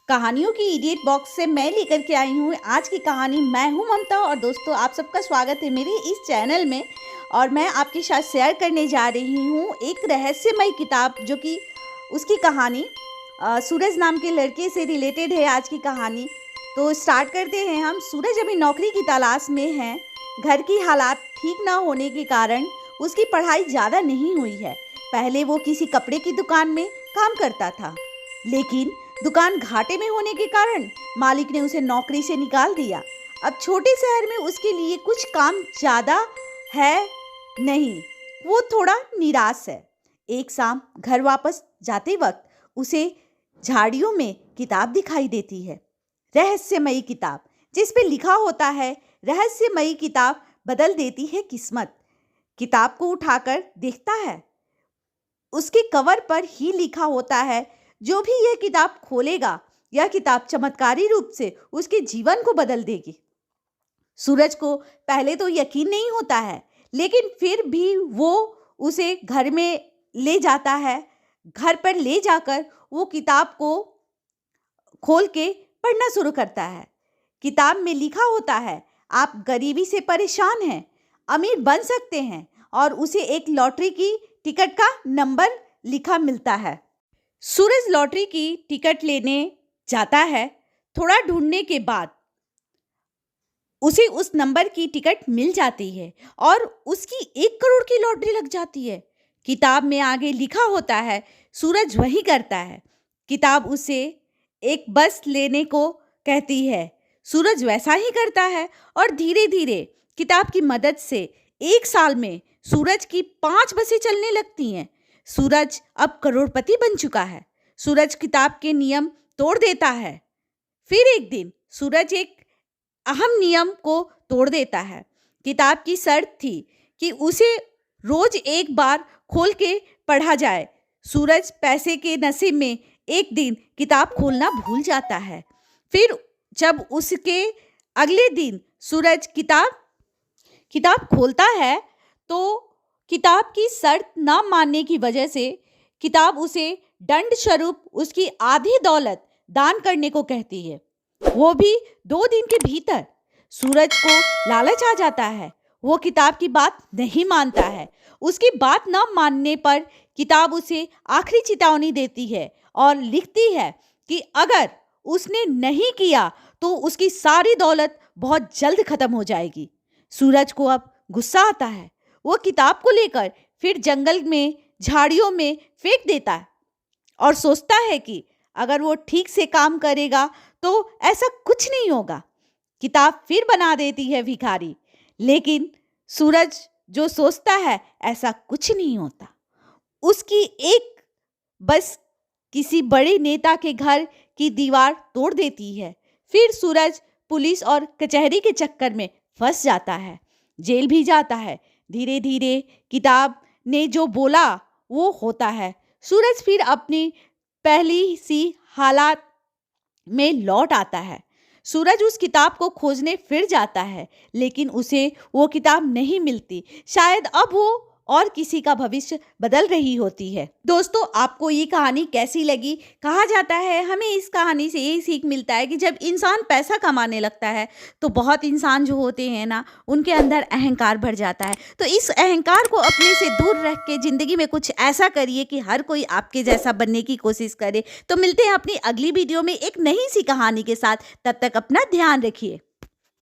कहानियों की idiot box से मैं लेकर के आई हूँ आज की कहानी। मैं हूँ ममता और दोस्तों आप सबका स्वागत है मेरे इस चैनल में। और मैं आपके साथ शेयर करने जा रही हूँ एक रहस्यमय किताब जो कि उसकी कहानी सूरज नाम के लड़के से रिलेटेड है। आज की कहानी तो स्टार्ट करते हैं हम। सूरज अभी नौकरी की तलाश में है। घर की हालात ठीक ना होने के कारण उसकी पढ़ाई ज़्यादा नहीं हुई है। पहले वो किसी कपड़े की दुकान में काम करता था, लेकिन दुकान घाटे में होने के कारण मालिक ने उसे नौकरी से निकाल दिया। अब छोटे शहर में उसके लिए कुछ काम ज़्यादा है नहीं, वो थोड़ा निराश है। एक शाम घर वापस जाते वक्त उसे झाड़ियों में किताब दिखाई देती है, रहस्यमयी किताब, जिस पे लिखा होता है रहस्यमयी किताब बदल देती है किस्मत। किताब को उठाकर देखता है, उसके कवर पर ही लिखा होता है जो भी यह किताब खोलेगा यह किताब चमत्कारी रूप से उसके जीवन को बदल देगी। सूरज को पहले तो यकीन नहीं होता है, लेकिन फिर भी वो उसे घर में ले जाता है। घर पर ले जाकर वो किताब को खोल के पढ़ना शुरू करता है। किताब में लिखा होता है आप गरीबी से परेशान हैं, अमीर बन सकते हैं, और उसे एक लॉटरी की टिकट का नंबर लिखा मिलता है। सूरज लॉटरी की टिकट लेने जाता है। थोड़ा ढूंढने के बाद उसे उस नंबर की टिकट मिल जाती है और उसकी 1 करोड़ की लॉटरी लग जाती है। किताब में आगे लिखा होता है सूरज वही करता है। किताब उसे एक बस लेने को कहती है। सूरज वैसा ही करता है और धीरे धीरे किताब की मदद से 1 साल में सूरज की 5 बसें चलने लगती हैं। सूरज अब करोड़पति बन चुका है। सूरज किताब के नियम तोड़ देता है। फिर एक दिन सूरज एक अहम नियम को तोड़ देता है। किताब की शर्त थी कि उसे रोज एक बार खोल के पढ़ा जाए। सूरज पैसे के नशे में एक दिन किताब खोलना भूल जाता है। फिर जब उसके अगले दिन सूरज किताब खोलता है तो किताब की शर्त ना मानने की वजह से किताब उसे दंड स्वरूप उसकी आधी दौलत दान करने को कहती है, वो भी 2 दिन के भीतर। सूरज को लालच आ जाता है। वो किताब की बात नहीं मानता है। उसकी बात न मानने पर किताब उसे आखिरी चेतावनी देती है और लिखती है कि अगर उसने नहीं किया तो उसकी सारी दौलत बहुत जल्द खत्म हो जाएगी। सूरज को अब गुस्सा आता है। वो किताब को लेकर फिर जंगल में झाड़ियों में फेंक देता है और सोचता है कि अगर वो ठीक से काम करेगा तो ऐसा कुछ नहीं होगा। किताब फिर बना देती है भिखारी, लेकिन सूरज जो सोचता है ऐसा कुछ नहीं होता। उसकी एक बस किसी बड़े नेता के घर की दीवार तोड़ देती है। फिर सूरज पुलिस और कचहरी के चक्कर में फंस जाता है, जेल भी जाता है। धीरे धीरे किताब ने जो बोला वो होता है। सूरज फिर अपनी पहली सी हालात में लौट आता है। सूरज उस किताब को खोजने फिर जाता है, लेकिन उसे वो किताब नहीं मिलती। शायद अब वो और किसी का भविष्य बदल रही होती है। दोस्तों आपको ये कहानी कैसी लगी? कहा जाता है हमें इस कहानी से यही सीख मिलता है कि जब इंसान पैसा कमाने लगता है तो बहुत इंसान जो होते हैं ना, उनके अंदर अहंकार भर जाता है। तो इस अहंकार को अपने से दूर रख के ज़िंदगी में कुछ ऐसा करिए कि हर कोई आपके जैसा बनने की कोशिश करे। तो मिलते हैं अपनी अगली वीडियो में एक नई सी कहानी के साथ। तब तक अपना ध्यान रखिए।